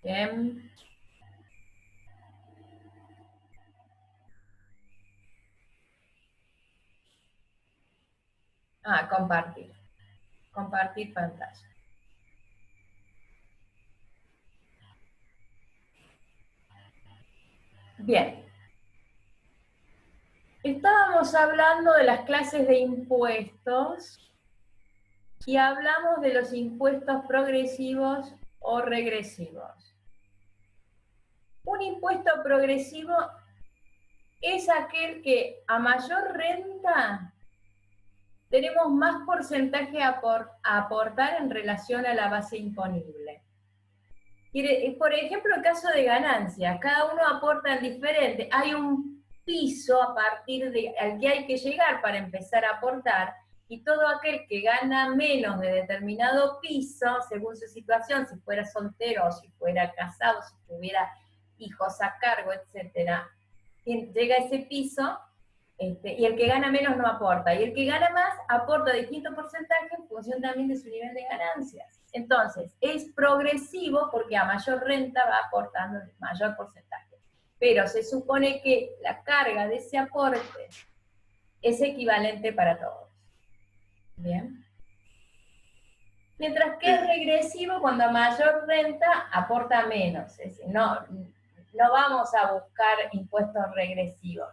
Bien. Ah, compartir. Compartir pantalla. Bien. Estábamos hablando de las clases de impuestos y hablamos de los impuestos progresivos o regresivos. Un impuesto progresivo es aquel que a mayor renta tenemos más porcentaje a aportar en relación a la base imponible. Por ejemplo, el caso de ganancias, cada uno aporta en diferente. Hay un piso a partir al que hay que llegar para empezar a aportar, y todo aquel que gana menos de determinado piso, según su situación, si fuera soltero, si fuera casado, si tuviera hijos a cargo, etcétera, llega a ese piso, y el que gana menos no aporta, y el que gana más aporta distintos porcentajes en función también de su nivel de ganancias. Entonces, es progresivo porque a mayor renta va aportando el mayor porcentaje. Pero se supone que la carga de ese aporte es equivalente para todos. ¿Bien? Mientras que es regresivo cuando a mayor renta aporta menos. Es decir, no vamos a buscar impuestos regresivos.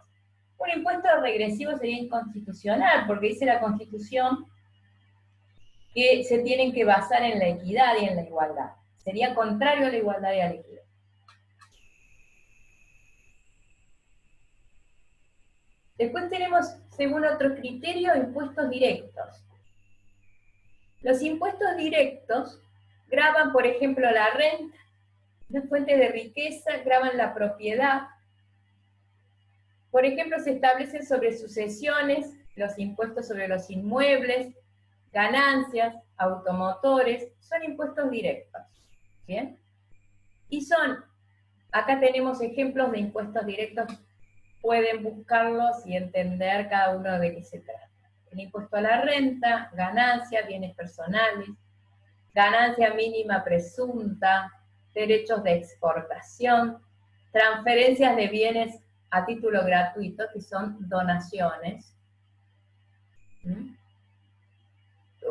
Un impuesto regresivo sería inconstitucional, porque dice la Constitución que se tienen que basar en la equidad y en la igualdad. Sería contrario a la igualdad y a la equidad. Después tenemos, según otro criterio, impuestos directos. Los impuestos directos gravan, por ejemplo, la renta, las fuentes de riqueza, gravan la propiedad. Por ejemplo, se establecen sobre sucesiones, los impuestos sobre los inmuebles, ganancias, automotores, son impuestos directos. ¿Bien? Y acá tenemos ejemplos de impuestos directos, pueden buscarlos y entender cada uno de qué se trata. El impuesto a la renta, ganancia, bienes personales, ganancia mínima presunta, derechos de exportación, transferencias de bienes a título gratuito, que son donaciones.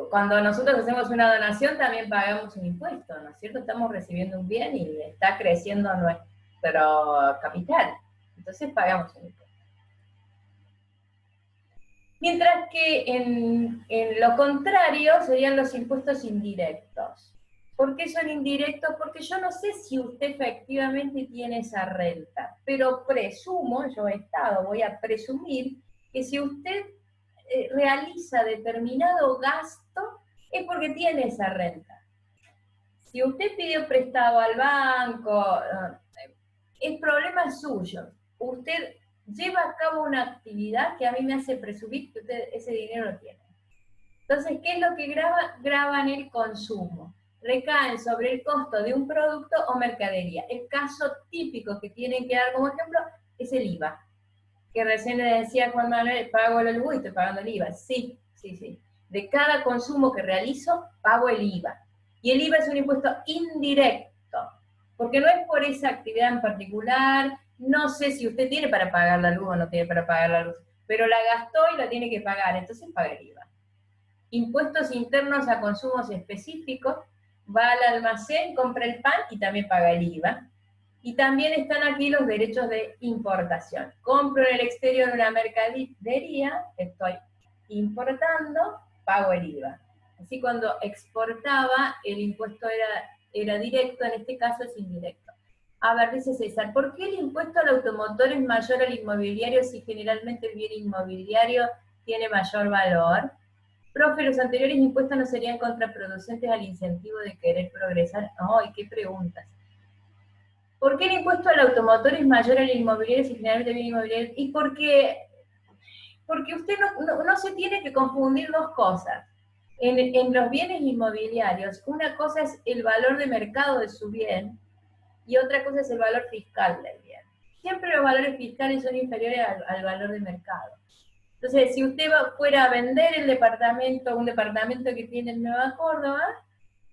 Cuando nosotros hacemos una donación también pagamos un impuesto, ¿no es cierto? Estamos recibiendo un bien y está creciendo nuestro capital. Entonces pagamos un impuesto. Mientras que en lo contrario serían los impuestos indirectos. ¿Por qué son indirectos? Porque yo no sé si usted efectivamente tiene esa renta, pero presumo, voy a presumir que si usted realiza determinado gasto es porque tiene esa renta. Si usted pidió prestado al banco, el problema es suyo. Usted lleva a cabo una actividad que a mí me hace presumir que usted ese dinero lo tiene. Entonces, ¿qué es lo que graba? Graban el consumo. Recaen sobre el costo de un producto o mercadería. El caso típico que tienen que dar como ejemplo es el IVA. Que recién le decía Juan Manuel, pago el luz y estoy pagando el IVA. Sí, sí, sí. De cada consumo que realizo, pago el IVA. Y el IVA es un impuesto indirecto, porque no es por esa actividad en particular. No sé si usted tiene para pagar la luz o no tiene para pagar la luz, pero la gastó y la tiene que pagar, entonces paga el IVA. Impuestos internos a consumos específicos, va al almacén, compra el pan y también paga el IVA. Y también están aquí los derechos de importación. Compro en el exterior una mercadería, estoy importando, pago el IVA. Así cuando exportaba, el impuesto era directo, en este caso es indirecto. A ver, dice César, ¿por qué el impuesto al automotor es mayor al inmobiliario si generalmente el bien inmobiliario tiene mayor valor? Profe, los anteriores impuestos no serían contraproducentes al incentivo de querer progresar. ¡Ay, qué preguntas! ¿Por qué el impuesto al automotor es mayor al inmobiliario si generalmente el bien inmobiliario? Y porque usted no se tiene que confundir dos cosas. En los bienes inmobiliarios, una cosa es el valor de mercado de su bien y otra cosa es el valor fiscal del bien. Siempre los valores fiscales son inferiores al valor de mercado. Entonces, si usted fuera a vender un departamento que tiene en Nueva Córdoba,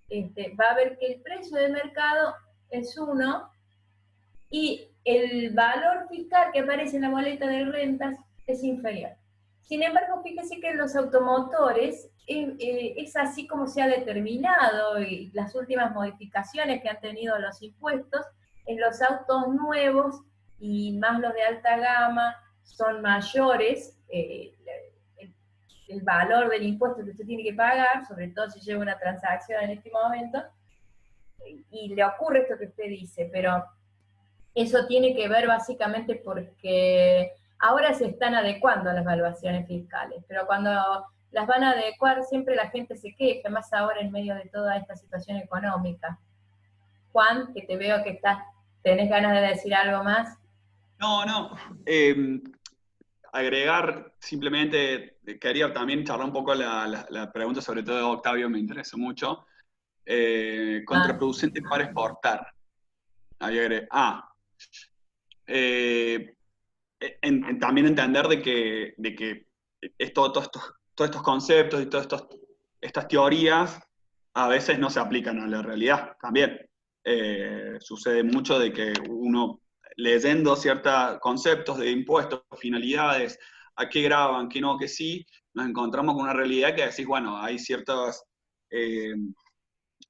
va a ver que el precio de mercado es 1, y el valor fiscal que aparece en la boleta de rentas es inferior. Sin embargo, fíjese que en los automotores es así como se ha determinado, y las últimas modificaciones que han tenido los impuestos, en los autos nuevos y más los de alta gama son mayores, el valor del impuesto que usted tiene que pagar, sobre todo si lleva una transacción en este momento, y le ocurre esto que usted dice, pero eso tiene que ver básicamente porque ahora se están adecuando las evaluaciones fiscales, pero cuando las van a adecuar siempre la gente se queja, más ahora en medio de toda esta situación económica. Juan, que te veo que tenés ganas de decir algo más. No, no. Agregar, simplemente, quería también charlar un poco la pregunta, sobre todo de Octavio, me interesó mucho. Contraproducente para exportar. Ahí agregué. También entender de que todos estos conceptos y todas estas teorías a veces no se aplican a la realidad también. Sucede mucho de que uno, leyendo ciertos conceptos de impuestos, finalidades, a qué graban, qué no, qué sí, nos encontramos con una realidad que decís, bueno, hay ciertas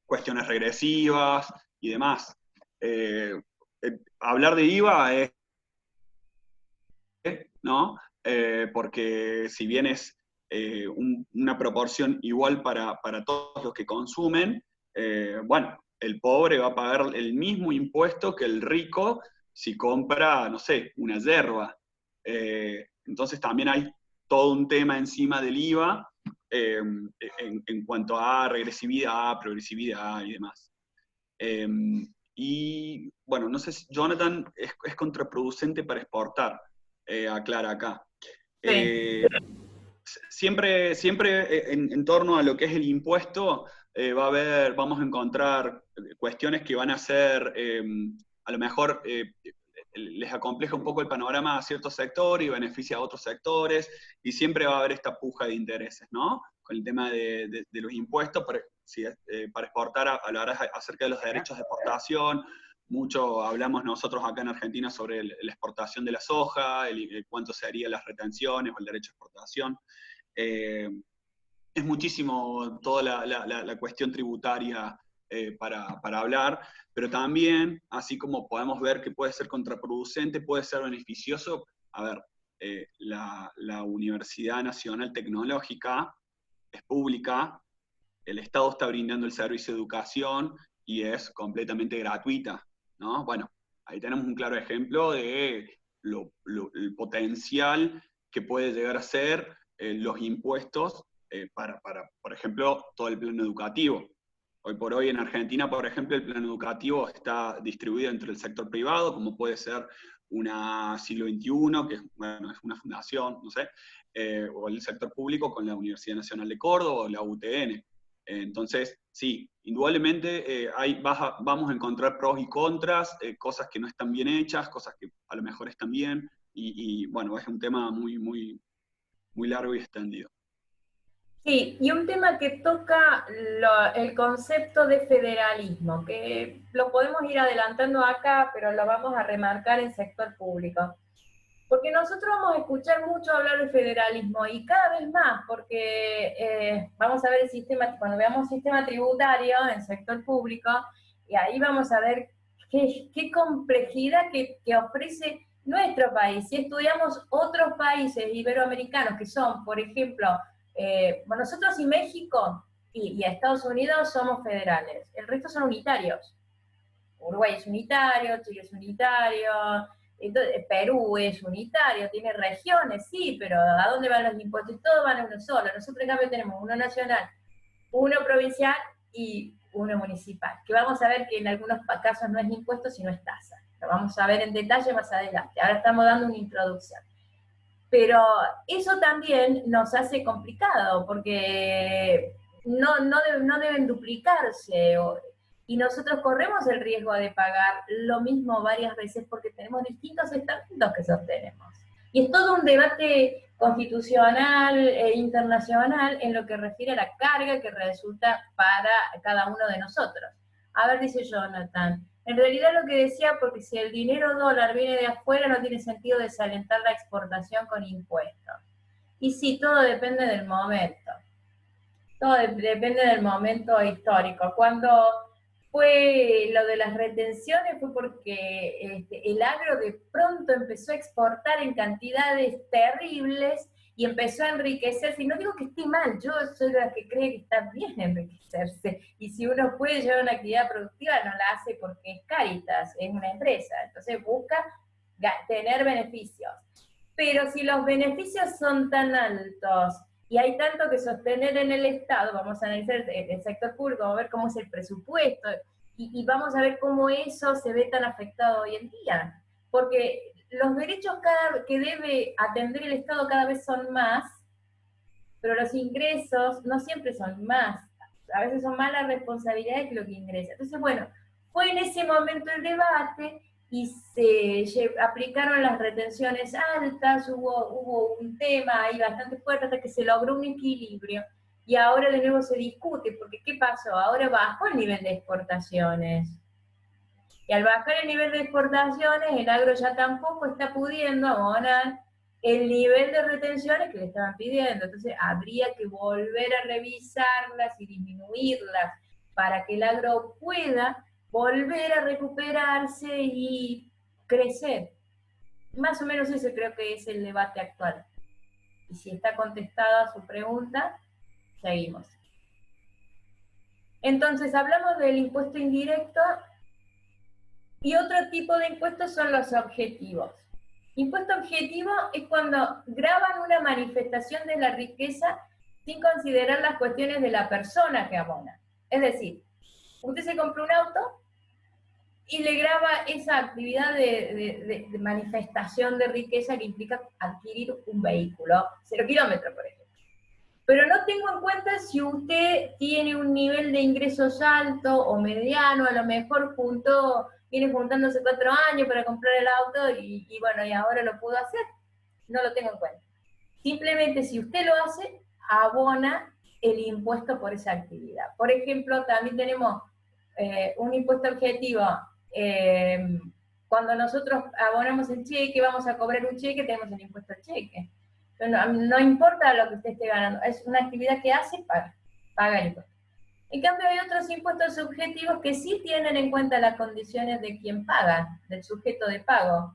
cuestiones regresivas y demás. Hablar de IVA es, ¿no? Porque si bien es una proporción igual para todos los que consumen, bueno, el pobre va a pagar el mismo impuesto que el rico si compra, no sé, una yerba. Entonces también hay todo un tema encima del IVA en cuanto a regresividad, progresividad y demás. Y bueno, no sé si Jonathan es contraproducente para exportar, aclara acá. Sí. Siempre en torno a lo que es el impuesto, vamos a encontrar cuestiones que van a ser, a lo mejor les acompleja un poco el panorama a ciertos sectores y beneficia a otros sectores, y siempre va a haber esta puja de intereses, ¿no? Con el tema de los impuestos, para exportar, hablar acerca de los derechos de exportación. Mucho hablamos nosotros acá en Argentina sobre la exportación de la soja, cuánto serían las retenciones o el derecho de exportación. Es muchísimo toda la cuestión tributaria para hablar, pero también, así como podemos ver que puede ser contraproducente, puede ser beneficioso. A ver, la Universidad Nacional Tecnológica es pública, el Estado está brindando el servicio de educación y es completamente gratuita, ¿no? Bueno, ahí tenemos un claro ejemplo de el potencial que puede llegar a ser los impuestos para, por ejemplo, todo el plano educativo. Hoy por hoy en Argentina, por ejemplo, el plano educativo está distribuido entre el sector privado, como puede ser una Siglo XXI, que bueno, es una fundación, no sé, o el sector público con la Universidad Nacional de Córdoba o la UTN. Entonces, sí, indudablemente vamos a encontrar pros y contras, cosas que no están bien hechas, cosas que a lo mejor están bien, y bueno, es un tema muy largo y extendido. Sí, y un tema que toca el concepto de federalismo, que lo podemos ir adelantando acá, pero lo vamos a remarcar en sector público. Porque nosotros vamos a escuchar mucho hablar del federalismo y cada vez más, porque vamos a ver el sistema, cuando veamos el sistema tributario en el sector público, y ahí vamos a ver qué complejidad que ofrece nuestro país. Si estudiamos otros países iberoamericanos que son, por ejemplo, bueno, nosotros y México y Estados Unidos somos federales, el resto son unitarios. Uruguay es unitario, Chile es unitario, entonces, Perú es unitario, tiene regiones, sí, pero ¿a dónde van los impuestos? Todos van a uno solo. Nosotros en cambio tenemos uno nacional, uno provincial y uno municipal, que vamos a ver que en algunos casos no es impuesto, sino es tasa. Lo vamos a ver en detalle más adelante. Ahora estamos dando una introducción. Pero eso también nos hace complicado, porque no deben duplicarse, y nosotros corremos el riesgo de pagar lo mismo varias veces porque tenemos distintos estamentos que sostenemos. Y es todo un debate constitucional e internacional en lo que refiere a la carga que resulta para cada uno de nosotros. A ver, dice Jonathan, En realidad lo que decía, porque si el dinero dólar viene de afuera, no tiene sentido desalentar la exportación con impuestos. Y sí, todo depende del momento. Todo depende del momento histórico. Cuando fue lo de las retenciones fue porque el agro de pronto empezó a exportar en cantidades terribles y empezó a enriquecerse. Y no digo que esté mal, yo soy de la que cree que está bien enriquecerse. Y si uno puede llevar una actividad productiva, no la hace porque es Cáritas, es una empresa. Entonces busca tener beneficios. Pero si los beneficios son tan altos y hay tanto que sostener en el Estado, vamos a analizar el sector público, vamos a ver cómo es el presupuesto, y vamos a ver cómo eso se ve tan afectado hoy en día. Porque los derechos que debe atender el Estado cada vez son más, pero los ingresos no siempre son más. A veces son más las responsabilidades que lo que ingresa. Entonces, bueno, fue en ese momento el debate y se aplicaron las retenciones altas, hubo un tema ahí bastante fuerte hasta que se logró un equilibrio. Y ahora de nuevo se discute, porque ¿qué pasó? Ahora bajó el nivel de exportaciones. Y al bajar el nivel de exportaciones, el agro ya tampoco está pudiendo abonar el nivel de retenciones que le estaban pidiendo. Entonces habría que volver a revisarlas y disminuirlas para que el agro pueda volver a recuperarse y crecer. Más o menos ese creo que es el debate actual. Y si está contestada su pregunta, seguimos. Entonces hablamos del impuesto indirecto. Y otro tipo de impuestos son los objetivos. Impuesto objetivo es cuando graban una manifestación de la riqueza sin considerar las cuestiones de la persona que abona. Es decir, usted se compró un auto y le graba esa actividad de manifestación de riqueza que implica adquirir un vehículo, 0 kilómetros, por ejemplo. Pero no tengo en cuenta si usted tiene un nivel de ingresos alto o mediano, a lo mejor viene juntándose 4 años para comprar el auto y bueno, y ahora lo pudo hacer. No lo tengo en cuenta. Simplemente si usted lo hace, abona el impuesto por esa actividad. Por ejemplo, también tenemos un impuesto objetivo. Cuando nosotros abonamos el cheque, vamos a cobrar un cheque, tenemos el impuesto al cheque. No importa lo que usted esté ganando, es una actividad que hace, paga el impuesto. En cambio hay otros impuestos subjetivos que sí tienen en cuenta las condiciones de quien paga, del sujeto de pago.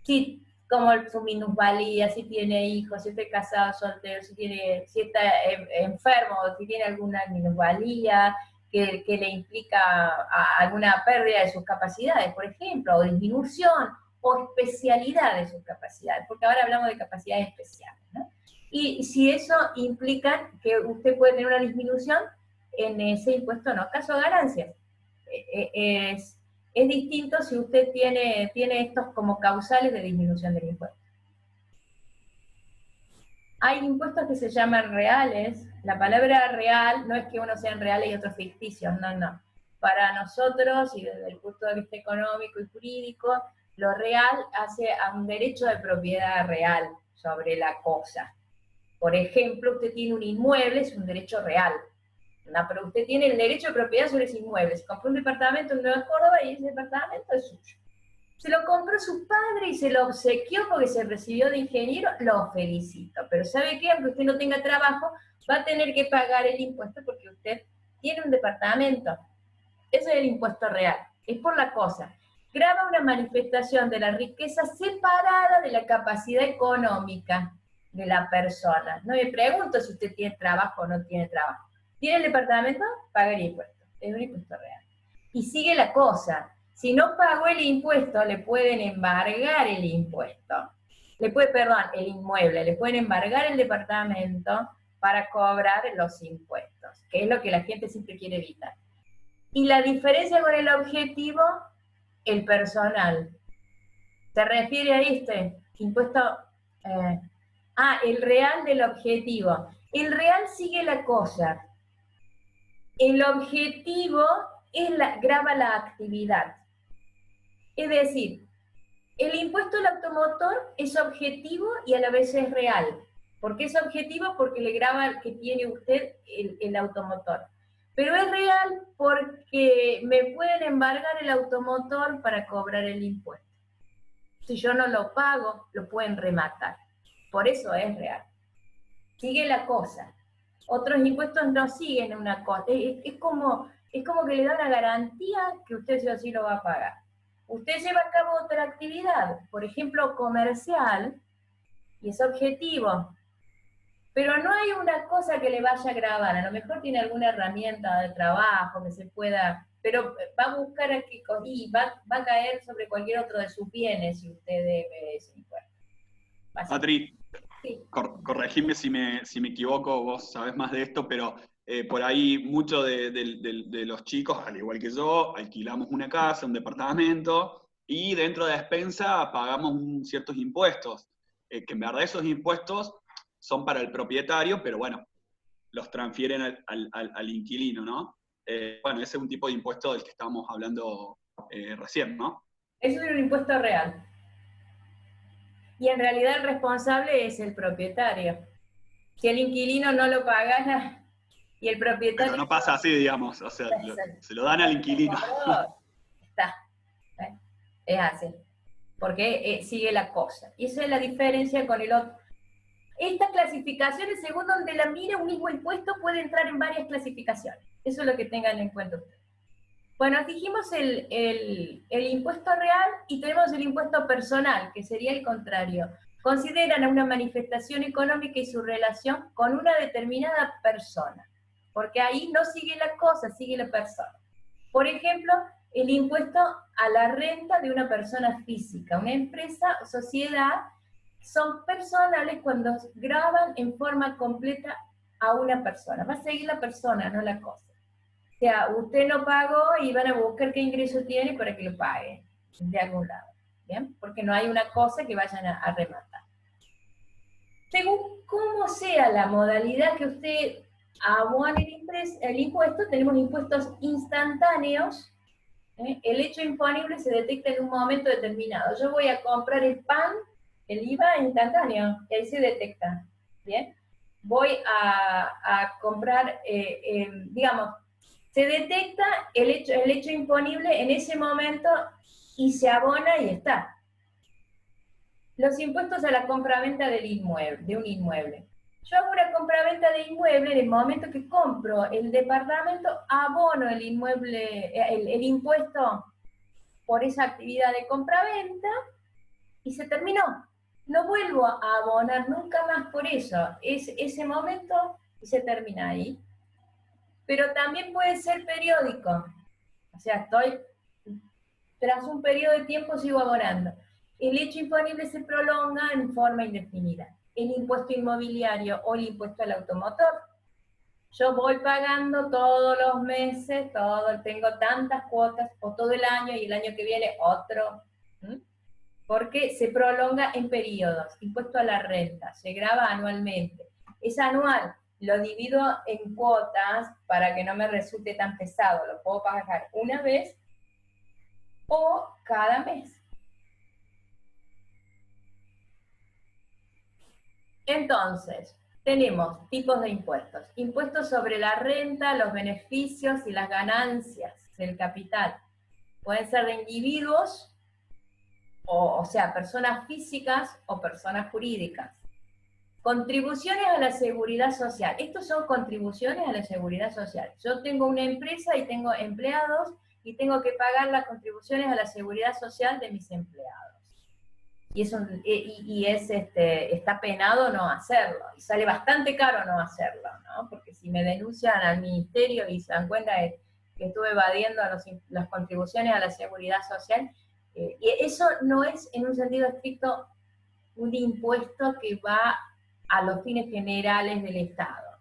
Sí, como su minusvalía, si tiene hijos, si está casado, soltero, si está enfermo, si tiene alguna minusvalía que le implica alguna pérdida de sus capacidades, por ejemplo, o disminución, o especialidad de sus capacidades, porque ahora hablamos de capacidades especiales, ¿no? Y si eso implica que usted puede tener una disminución en ese impuesto, no, caso de ganancias. Es distinto si usted tiene estos como causales de disminución del impuesto. Hay impuestos que se llaman reales. La palabra real no es que unos sean reales y otros ficticios, no, no. Para nosotros, y desde el punto de vista económico y jurídico, lo real hace a un derecho de propiedad real sobre la cosa. Por ejemplo, usted tiene un inmueble, es un derecho real. No, pero usted tiene el derecho de propiedad sobre ese inmueble. Se compró un departamento en Nueva Córdoba y ese departamento es suyo. Se lo compró su padre y se lo obsequió porque se recibió de ingeniero, lo felicito. Pero ¿sabe qué? Aunque usted no tenga trabajo, va a tener que pagar el impuesto porque usted tiene un departamento. Ese es el impuesto real, es por la cosa. Graba una manifestación de la riqueza separada de la capacidad económica de la persona. No me pregunto si usted tiene trabajo o no tiene trabajo. ¿Tiene el departamento? Paga el impuesto. Es un impuesto real. Y sigue la cosa. Si no pagó el impuesto, le pueden embargar el impuesto. El inmueble. Le pueden embargar el departamento para cobrar los impuestos, que es lo que la gente siempre quiere evitar. Y la diferencia con el objetivo, el personal. ¿Se refiere a este impuesto? El real del objetivo. El real sigue la cosa. El objetivo grava la actividad. Es decir, el impuesto al automotor es objetivo y a la vez es real. ¿Por qué es objetivo? Porque le grava que tiene usted el automotor. Pero es real porque me pueden embargar el automotor para cobrar el impuesto. Si yo no lo pago, lo pueden rematar. Por eso es real. Sigue la cosa. Otros impuestos no siguen una cosa. Es como que le da una garantía que usted sí o sí lo va a pagar. Usted lleva a cabo otra actividad, por ejemplo, comercial, y es objetivo, pero no hay una cosa que le vaya a grabar. A lo mejor tiene alguna herramienta de trabajo que se pueda, pero va a buscar aquí y va a caer sobre cualquier otro de sus bienes si usted debe ese impuesto. Patri, Sí. corregime si me equivoco, vos sabés más de esto, pero por ahí muchos de los chicos, al igual que yo, alquilamos una casa, un departamento, y dentro de despensa pagamos ciertos impuestos, que en verdad esos impuestos son para el propietario, pero bueno, los transfieren al inquilino, ¿no? Bueno, ese es un tipo de impuesto del que estábamos hablando recién, ¿no? Eso es un impuesto real. Y en realidad el responsable es el propietario. Si el inquilino no lo pagara y el propietario... Pero no pasa así, digamos, o sea, se lo dan al inquilino. Está. Es así. Porque sigue la cosa. Y esa es la diferencia con el otro. Estas clasificaciones, según donde la mire, un mismo impuesto puede entrar en varias clasificaciones. Eso es lo que tengan en cuenta ustedes. Bueno, dijimos el impuesto real y tenemos el impuesto personal, que sería el contrario. Consideran a una manifestación económica y su relación con una determinada persona, porque ahí no sigue la cosa, sigue la persona. Por ejemplo, el impuesto a la renta de una persona física, una empresa o sociedad, son personales cuando graban en forma completa a una persona. Va a seguir la persona, no la cosa. O sea, usted no pagó y van a buscar qué ingreso tiene para que lo pague de algún lado, ¿bien? Porque no hay una cosa que vayan a rematar. Según cómo sea la modalidad que usted abone el impuesto, tenemos impuestos instantáneos. El hecho imponible se detecta en un momento determinado. Yo voy a comprar el pan, el IVA instantáneo, y ahí se detecta, ¿bien? Voy a comprar, digamos, se detecta el hecho imponible en ese momento y se abona y está. Los impuestos a la compraventa de un inmueble. Yo hago una compraventa de inmueble en el momento que compro el departamento, abono el inmueble, el impuesto por esa actividad de compraventa y se terminó. No vuelvo a abonar nunca más por eso. Es ese momento y se termina ahí. Pero también puede ser periódico. O sea, tras un periodo de tiempo sigo abonando. El hecho imponible se prolonga en forma indefinida. El impuesto inmobiliario o el impuesto al automotor. Yo voy pagando todos los meses, tengo tantas cuotas, o todo el año, y el año que viene otro. Porque se prolonga en periodos. Impuesto a la renta, se graba anualmente. Es anual, lo divido en cuotas para que no me resulte tan pesado. Lo puedo pagar una vez o cada mes. Entonces, tenemos tipos de impuestos. Impuestos sobre la renta, los beneficios y las ganancias del capital. Pueden ser de individuos, o sea, personas físicas o personas jurídicas. Contribuciones a la seguridad social. Estos son contribuciones a la seguridad social. Yo tengo una empresa y tengo empleados y tengo que pagar las contribuciones a la seguridad social de mis empleados. Está penado no hacerlo. Y sale bastante caro no hacerlo, ¿no? Porque si me denuncian al ministerio y se dan cuenta de que estuve evadiendo las contribuciones a la seguridad social, y eso no es en un sentido estricto un impuesto que va a los fines generales del Estado,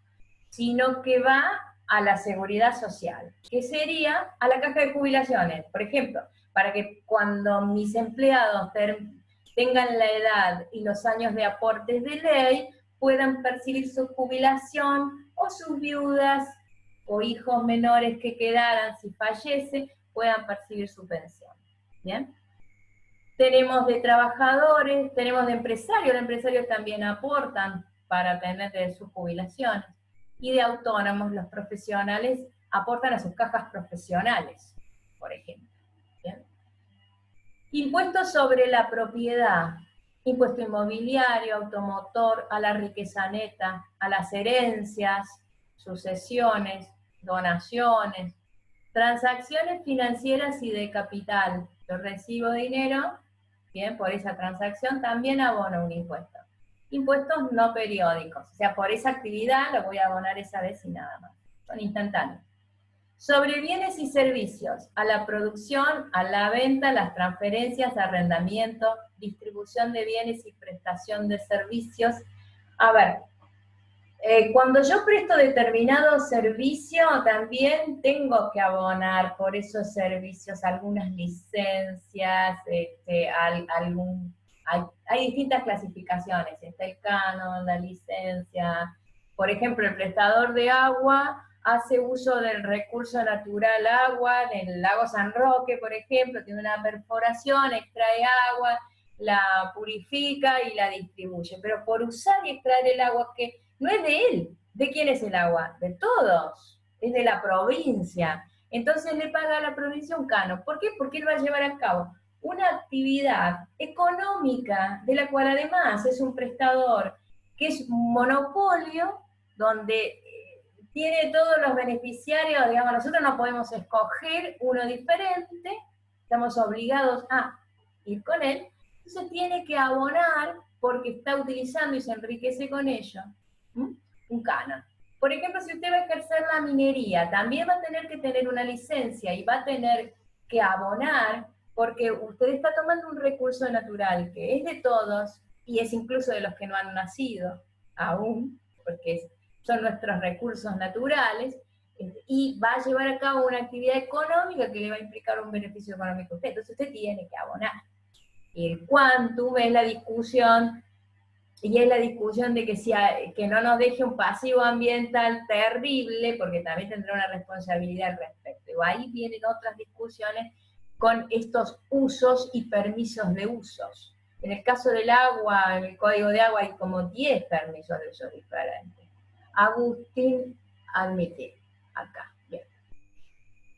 sino que va a la seguridad social, que sería a la caja de jubilaciones, por ejemplo, para que cuando mis empleados tengan la edad y los años de aportes de ley, puedan percibir su jubilación, o sus viudas o hijos menores que quedaran si fallece, puedan percibir su pensión. ¿Bien? Tenemos de trabajadores, tenemos de empresarios también aportan para tener de sus jubilaciones, y de autónomos, los profesionales aportan a sus cajas profesionales, por ejemplo. ¿Bien? Impuestos sobre la propiedad, impuesto inmobiliario, automotor, a la riqueza neta, a las herencias, sucesiones, donaciones, transacciones financieras y de capital. Yo recibo dinero, bien, por esa transacción también abono un impuesto. Impuestos no periódicos, o sea, por esa actividad lo voy a abonar esa vez y nada más. Son instantáneos. Sobre bienes y servicios, a la producción, a la venta, las transferencias, arrendamiento, distribución de bienes y prestación de servicios. A ver, cuando yo presto determinado servicio, también tengo que abonar por esos servicios algunas licencias, hay distintas clasificaciones, está el canon, la licencia. Por ejemplo, el prestador de agua hace uso del recurso natural agua, en el lago San Roque, por ejemplo, tiene una perforación, extrae agua, la purifica y la distribuye. Pero por usar y extraer el agua, que no es de él. ¿De quién es el agua? De todos. Es de la provincia. Entonces le paga a la provincia un canon. ¿Por qué? Porque él va a llevar a cabo una actividad económica, de la cual además es un prestador que es un monopolio, donde tiene todos los beneficiarios, digamos, nosotros no podemos escoger uno diferente, estamos obligados a ir con él, entonces tiene que abonar porque está utilizando y se enriquece con ello, un canon. Por ejemplo, si usted va a ejercer la minería, también va a tener que tener una licencia y va a tener que abonar porque usted está tomando un recurso natural que es de todos y es incluso de los que no han nacido aún, porque son nuestros recursos naturales, y va a llevar a cabo una actividad económica que le va a implicar un beneficio económico a usted. Entonces usted tiene que abonar. Y el quantum es la discusión, y es la discusión de que no nos deje un pasivo ambiental terrible, porque también tendrá una responsabilidad al respecto. Y ahí vienen otras discusiones con estos usos y permisos de usos. En el caso del agua, en el Código de Agua hay como 10 permisos de uso diferentes. Agustín admite acá. Bien.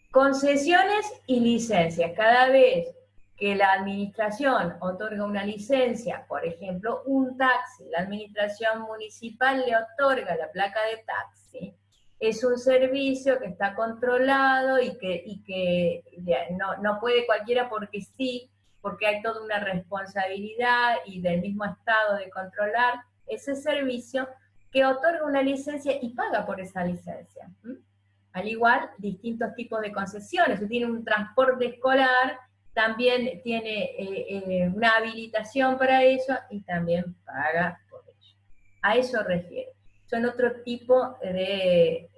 Concesiones y licencias. Cada vez que la administración otorga una licencia, por ejemplo, un taxi, la administración municipal le otorga la placa de taxi, es un servicio que está controlado y que no puede cualquiera porque sí, porque hay toda una responsabilidad y del mismo Estado de controlar ese servicio, que otorga una licencia y paga por esa licencia. Al igual, distintos tipos de concesiones. Si tiene un transporte escolar, también tiene una habilitación para eso y también paga por ello. A eso refiere. Son otro tipo de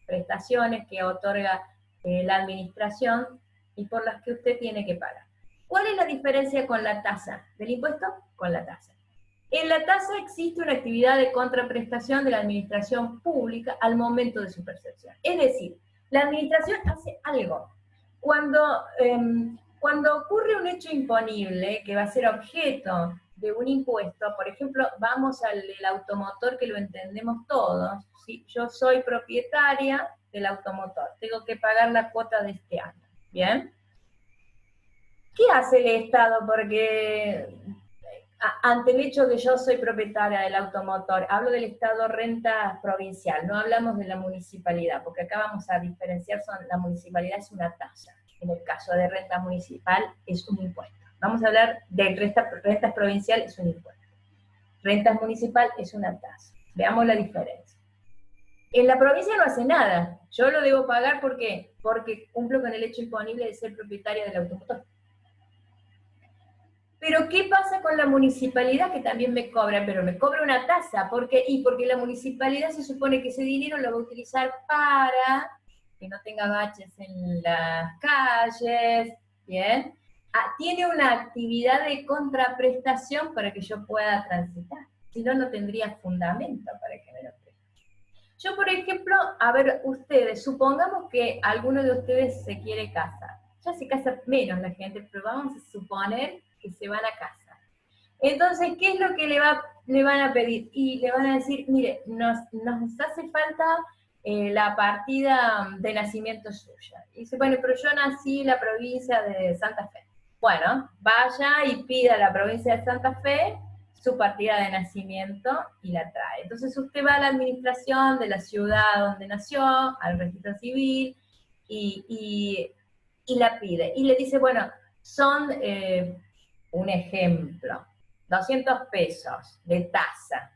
prestaciones que otorga la administración y por las que usted tiene que pagar. ¿Cuál es la diferencia con la tasa del impuesto? Con la tasa. En la tasa existe una actividad de contraprestación de la administración pública al momento de su percepción. Es decir, la administración hace algo. Cuando ocurre un hecho imponible que va a ser objeto de un impuesto, por ejemplo, vamos al automotor, que lo entendemos todos, ¿sí? Yo soy propietaria del automotor, tengo que pagar la cuota de este año, ¿bien? ¿Qué hace el Estado? Porque ante el hecho de que yo soy propietaria del automotor, hablo del Estado renta provincial, no hablamos de la municipalidad, porque acá vamos a diferenciar, la municipalidad es una tasa, en el caso de renta municipal es un impuesto. Vamos a hablar de rentas provincial, es un impuesto. Rentas municipal es una tasa. Veamos la diferencia. En la provincia no hace nada, yo lo debo pagar porque cumplo con el hecho imponible de ser propietaria del automotor. Pero ¿qué pasa con la municipalidad? Que también me cobra, pero me cobra una tasa. ¿Por qué? Y porque la municipalidad se supone que ese dinero lo va a utilizar para que no tenga baches en las calles, ¿bien? Tiene una actividad de contraprestación para que yo pueda transitar. Si no, no tendría fundamento para que me lo preste. Yo, por ejemplo, a ver, ustedes, supongamos que alguno de ustedes se quiere casar. Ya se casa menos la gente, pero vamos a suponer que se van a casa. Entonces, ¿qué es lo que le van a pedir? Y le van a decir, mire, nos hace falta la partida de nacimiento suya. Y dice, bueno, pero yo nací en la provincia de Santa Fe. Bueno, vaya y pida a la provincia de Santa Fe su partida de nacimiento y la trae. Entonces usted va a la administración de la ciudad donde nació, al registro civil, y la pide. Y le dice, bueno, son, un ejemplo, 200 pesos de tasa.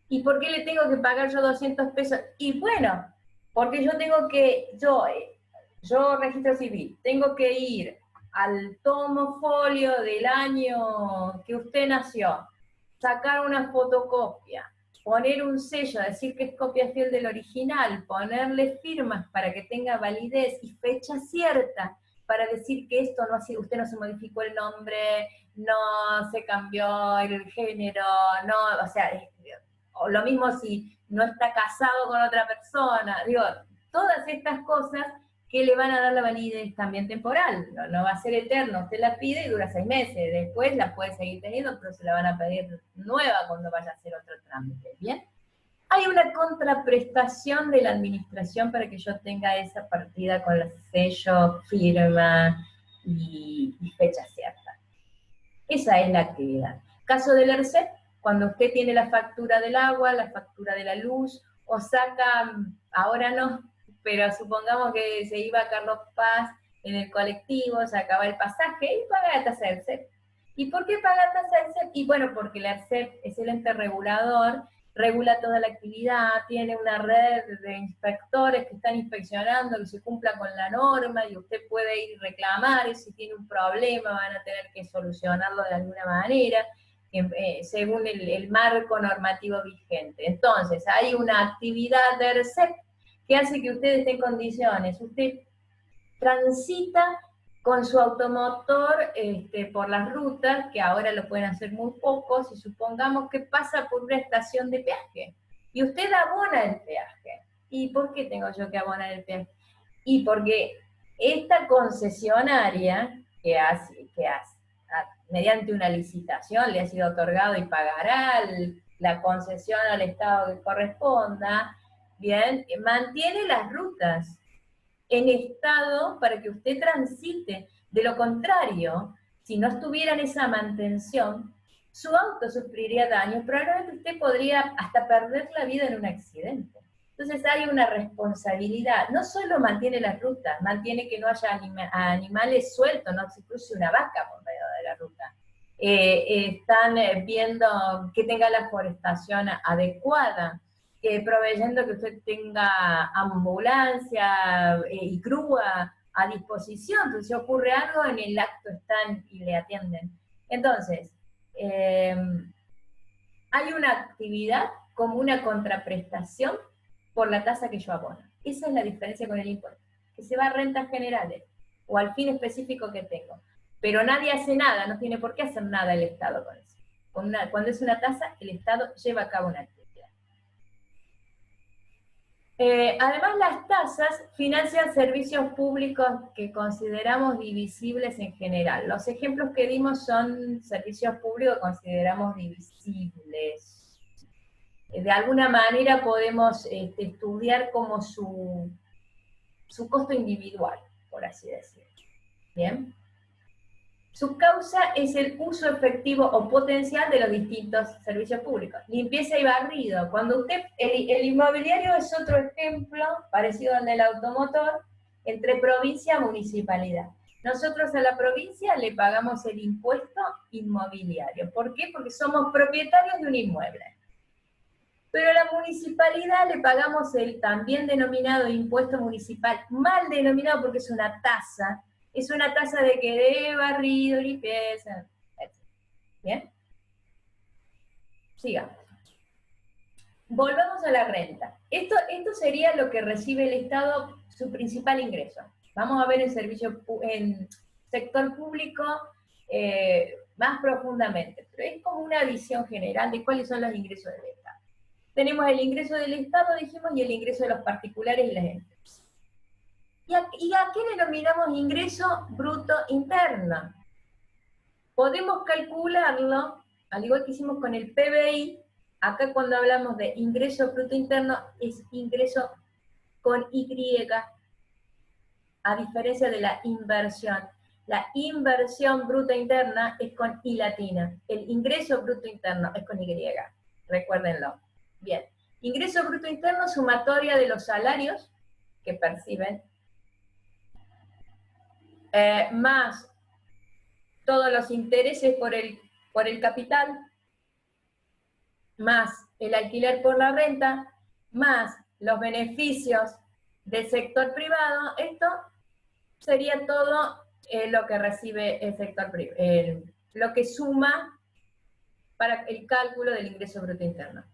¿Y por qué le tengo que pagar yo 200 pesos? Y bueno, porque yo registro civil, tengo que ir al tomo folio del año que usted nació, sacar una fotocopia, poner un sello, decir que es copia fiel del original, ponerle firmas para que tenga validez y fecha cierta para decir que esto no ha sido, usted no se modificó el nombre, no se cambió el género, no, o sea, o lo mismo si no está casado con otra persona, digo, todas estas cosas que le van a dar la validez también temporal, no va a ser eterno, usted la pide y dura 6 meses, después la puede seguir teniendo, pero se la van a pedir nueva cuando vaya a hacer otro trámite, ¿bien? Hay una contraprestación de la administración para que yo tenga esa partida con el sello, firma y fecha cierta. Esa es la actividad. Caso del ERCEP, cuando usted tiene la factura del agua, la factura de la luz, o saca, ahora no, pero supongamos que se iba a Carlos Paz en el colectivo, sacaba el pasaje y paga la tasa del ERCEP. ¿Y por qué paga la tasa del ERCEP? Y bueno, porque el ERCEP es el ente regulador, regula toda la actividad, tiene una red de inspectores que están inspeccionando que se cumpla con la norma y usted puede ir y reclamar y si tiene un problema van a tener que solucionarlo de alguna manera según el marco normativo vigente. Entonces, hay una actividad de ERCEP que hace que usted esté en condiciones, usted transita con su automotor por las rutas, que ahora lo pueden hacer muy pocos, y supongamos que pasa por una estación de peaje, y usted abona el peaje. ¿Y por qué tengo yo que abonar el peaje? Y porque esta concesionaria mediante una licitación le ha sido otorgado y pagará la concesión al Estado que corresponda, bien, mantiene las rutas en estado para que usted transite. De lo contrario, si no estuviera en esa mantención, su auto sufriría daños, probablemente usted podría hasta perder la vida en un accidente. Entonces hay una responsabilidad, no solo mantiene las rutas, mantiene que no haya animales sueltos, no se cruce una vaca por medio de la ruta. Están viendo que tenga la forestación adecuada, proveyendo que usted tenga ambulancia y grúa a disposición, entonces si ocurre algo, en el acto están y le atienden. Entonces, hay una actividad como una contraprestación por la tasa que yo abono. Esa es la diferencia con el impuesto, que se va a rentas generales o al fin específico que tengo. Pero nadie hace nada, no tiene por qué hacer nada el Estado con eso. Cuando es una tasa, el Estado lleva a cabo una actividad. Además, las tasas financian servicios públicos que consideramos divisibles en general. Los ejemplos que dimos son servicios públicos que consideramos divisibles. De alguna manera podemos estudiar como su costo individual, por así decirlo. ¿Bien? Su causa es el uso efectivo o potencial de los distintos servicios públicos. Limpieza y barrido. Cuando usted, el inmobiliario es otro ejemplo, parecido al del automotor, entre provincia y municipalidad. Nosotros a la provincia le pagamos el impuesto inmobiliario. ¿Por qué? Porque somos propietarios de un inmueble. Pero a la municipalidad le pagamos el también denominado impuesto municipal, mal denominado porque es una tasa. Es una tasa de que de barrido, limpieza, etc. ¿Bien? Sigamos. Volvamos a la renta. Esto sería lo que recibe el Estado, su principal ingreso. Vamos a ver en sector público más profundamente, pero es como una visión general de cuáles son los ingresos del Estado. Tenemos el ingreso del Estado, dijimos, y el ingreso de los particulares y las empresas. ¿Y a qué denominamos ingreso bruto interno? Podemos calcularlo, al igual que hicimos con el PBI, acá cuando hablamos de ingreso bruto interno, es ingreso con Y, a diferencia de la inversión. La inversión bruta interna es con I latina. El ingreso bruto interno es con Y. Recuérdenlo. Bien. Ingreso bruto interno, sumatoria de los salarios que perciben, más todos los intereses por el capital, más el alquiler por la renta, más los beneficios del sector privado. Esto sería todo lo que recibe el sector privado, lo que suma para el cálculo del ingreso bruto interno.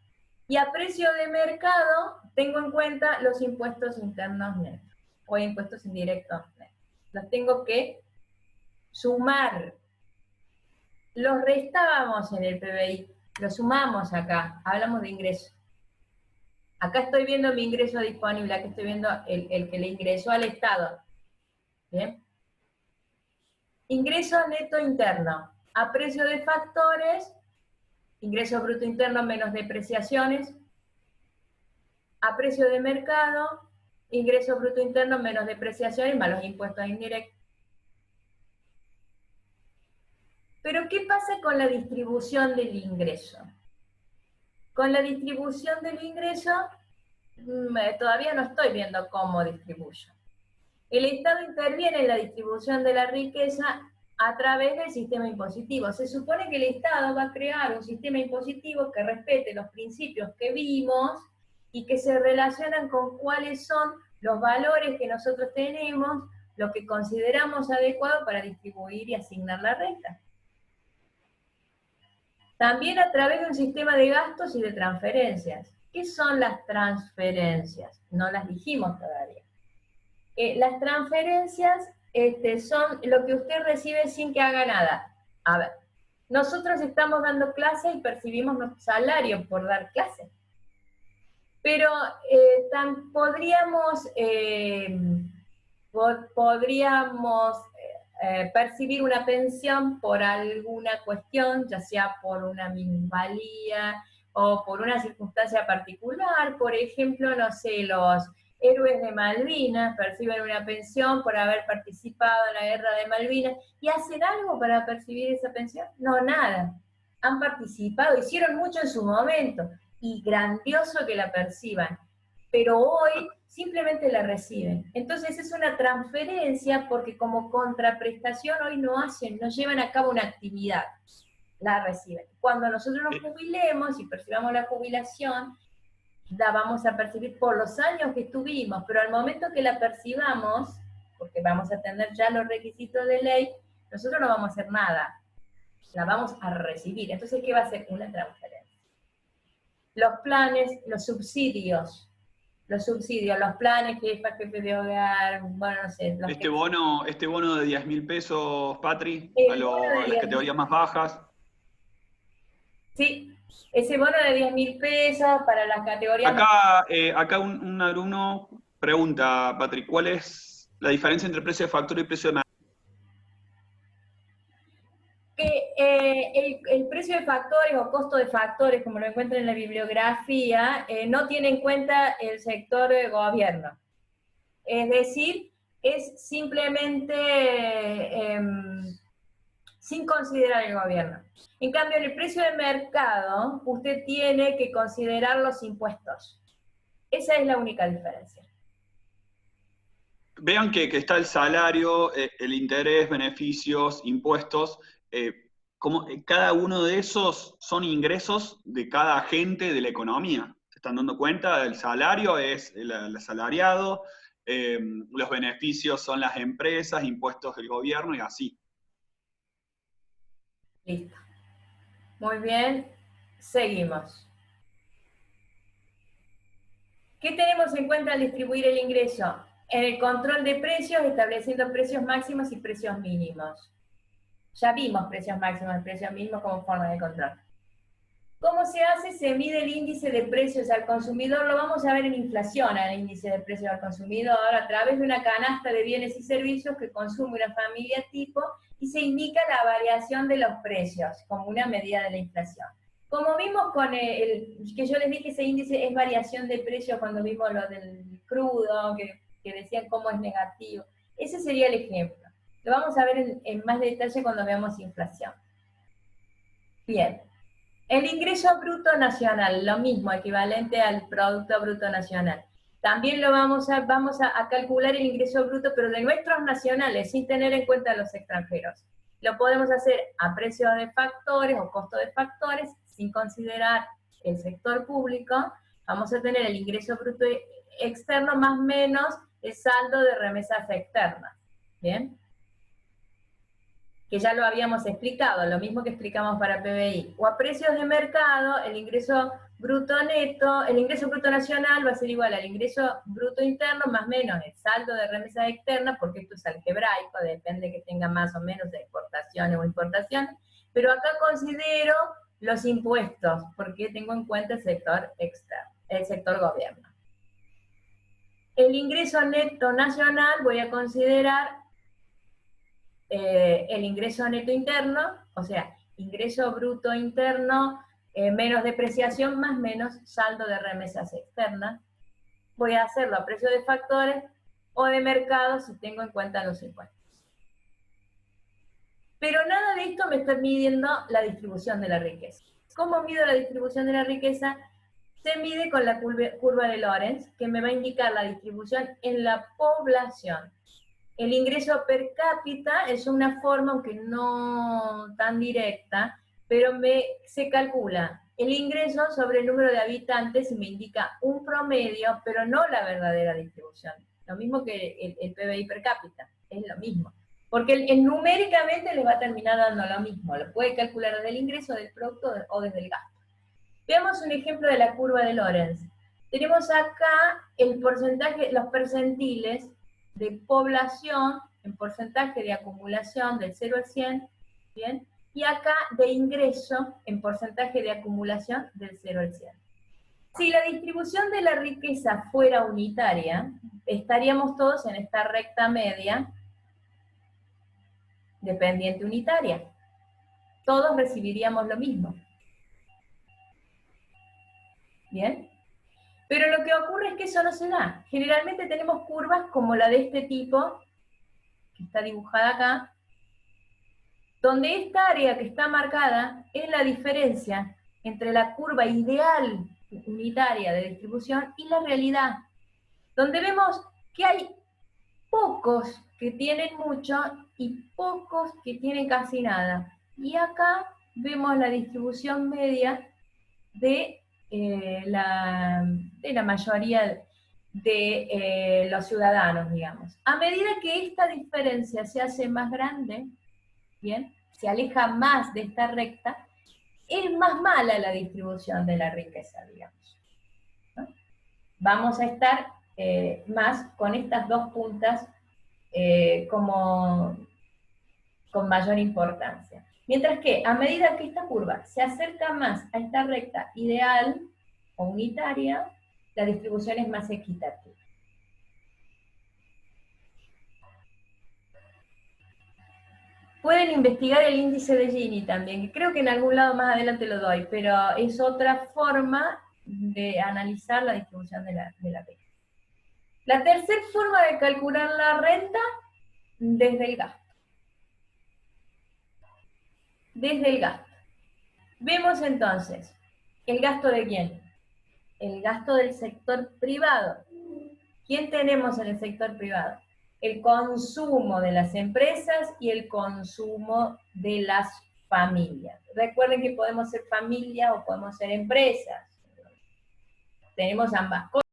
Y a precio de mercado tengo en cuenta los impuestos internos netos, o impuestos indirectos netos. Los tengo que sumar. Los restábamos en el PBI, los sumamos acá, hablamos de ingreso. Acá estoy viendo mi ingreso disponible, acá estoy viendo el que le ingresó al Estado. ¿Bien? Ingreso neto interno, a precio de factores, ingreso bruto interno menos depreciaciones, a precio de mercado, ingreso bruto interno menos depreciaciones más los impuestos indirectos. Pero ¿qué pasa con la distribución del ingreso? Con la distribución del ingreso, todavía no estoy viendo cómo distribuyo. El Estado interviene en la distribución de la riqueza a través del sistema impositivo. Se supone que el Estado va a crear un sistema impositivo que respete los principios que vimos y que se relacionan con cuáles son los valores que nosotros tenemos, lo que consideramos adecuado para distribuir y asignar la renta. También a través de un sistema de gastos y de transferencias. ¿Qué son las transferencias? No las dijimos todavía. Las transferencias son lo que usted recibe sin que haga nada. A ver, nosotros estamos dando clases y percibimos nuestro salario por dar clases. Pero podríamos percibir una pensión por alguna cuestión, ya sea por una minusvalía o por una circunstancia particular. Por ejemplo, no sé, los héroes de Malvinas perciben una pensión por haber participado en la guerra de Malvinas, ¿y hacen algo para percibir esa pensión? No, nada. Han participado, hicieron mucho en su momento, y grandioso que la perciban, pero hoy simplemente la reciben. Entonces es una transferencia porque como contraprestación hoy no llevan a cabo una actividad, la reciben. Cuando nosotros nos jubilemos y percibamos la jubilación, la vamos a percibir por los años que estuvimos, pero al momento que la percibamos, porque vamos a tener ya los requisitos de ley, nosotros no vamos a hacer nada, la vamos a recibir. Entonces, ¿qué va a ser? Una transferencia. Los planes, los subsidios, los planes, jefe de hogar, bueno, no sé. Este bono de 10.000 pesos, Patri, a las categorías más bajas. Sí, ese bono de 10.000 pesos para las categorías... Acá un alumno pregunta, Patri, ¿cuál es la diferencia entre precio de factura y precio de mercado? Que el precio de factores o costo de factores, como lo encuentran en la bibliografía, no tiene en cuenta el sector de gobierno. Es decir, es simplemente sin considerar el gobierno. En cambio, en el precio de mercado, usted tiene que considerar los impuestos. Esa es la única diferencia. Vean que está el salario, el interés, beneficios, impuestos. Como cada uno de esos son ingresos de cada agente de la economía. ¿Se están dando cuenta? El salario es el asalariado, los beneficios son las empresas, impuestos del gobierno y así. Listo. Muy bien, seguimos. ¿Qué tenemos en cuenta al distribuir el ingreso? En el control de precios, estableciendo precios máximos y precios mínimos. Ya vimos precios máximos y precios mínimos como forma de control. ¿Cómo se hace? Se mide el índice de precios al consumidor, lo vamos a ver en inflación, el índice de precios al consumidor, a través de una canasta de bienes y servicios que consume una familia tipo, y se indica la variación de los precios como una medida de la inflación. Como vimos con que yo les dije, ese índice es variación de precios cuando vimos lo del crudo, que decían cómo es negativo. Ese sería el ejemplo. Lo vamos a ver en más detalle cuando veamos inflación. Bien. El ingreso bruto nacional, lo mismo, equivalente al Producto Bruto Nacional. También lo vamos a calcular el ingreso bruto, pero de nuestros nacionales, sin tener en cuenta a los extranjeros. Lo podemos hacer a precios de factores o costo de factores, sin considerar el sector público. Vamos a tener el ingreso bruto externo más menos el saldo de remesas externas. ¿Bien? Que ya lo habíamos explicado, lo mismo que explicamos para PBI. O a precios de mercado, el ingreso bruto neto, el ingreso bruto nacional va a ser igual al ingreso bruto interno más menos el saldo de remesas externas, porque esto es algebraico, depende que tenga más o menos de exportaciones o importaciones, pero acá considero los impuestos, porque tengo en cuenta el sector externo, el sector gobierno. El ingreso neto nacional voy a considerar el ingreso neto interno, o sea, ingreso bruto interno menos depreciación más menos saldo de remesas externas. Voy a hacerlo a precio de factores o de mercado si tengo en cuenta los impuestos. Pero nada de esto me está midiendo la distribución de la riqueza. ¿Cómo mido la distribución de la riqueza? Se mide con la curva de Lorenz, que me va a indicar la distribución en la población. El ingreso per cápita es una forma, aunque no tan directa, pero se calcula el ingreso sobre el número de habitantes y me indica un promedio, pero no la verdadera distribución. Lo mismo que el PBI per cápita, es lo mismo. Porque numéricamente les va a terminar dando lo mismo, lo puede calcular desde el ingreso, del producto o desde el gasto. Veamos un ejemplo de la curva de Lorenz. Tenemos acá el porcentaje, los percentiles de población en porcentaje de acumulación del 0 al 100, ¿bien? Y acá de ingreso en porcentaje de acumulación del 0 al 100. Si la distribución de la riqueza fuera unitaria, estaríamos todos en esta recta media dependiente unitaria. Todos recibiríamos lo mismo. ¿Bien? Pero lo que ocurre es que eso no se da. Generalmente tenemos curvas como la de este tipo, que está dibujada acá, donde esta área que está marcada es la diferencia entre la curva ideal unitaria de distribución y la realidad, donde vemos que hay pocos que tienen mucho y pocos que tienen casi nada. Y acá vemos la distribución media de la mayoría de los ciudadanos, digamos. A medida que esta diferencia se hace más grande, ¿bien? Se aleja más de esta recta, es más mala la distribución de la riqueza, digamos, ¿no? Vamos a estar más con estas dos puntas como con mayor importancia. Mientras que a medida que esta curva se acerca más a esta recta ideal o unitaria, la distribución es más equitativa. Pueden investigar el índice de Gini también, que creo que en algún lado más adelante lo doy, pero es otra forma de analizar la distribución de la riqueza. La tercera forma de calcular la renta, desde el gasto. Desde el gasto. Vemos entonces, ¿el gasto de quién? El gasto del sector privado. ¿Quién tenemos en el sector privado? El consumo de las empresas y el consumo de las familias. Recuerden que podemos ser familia o podemos ser empresas. Tenemos ambas cosas.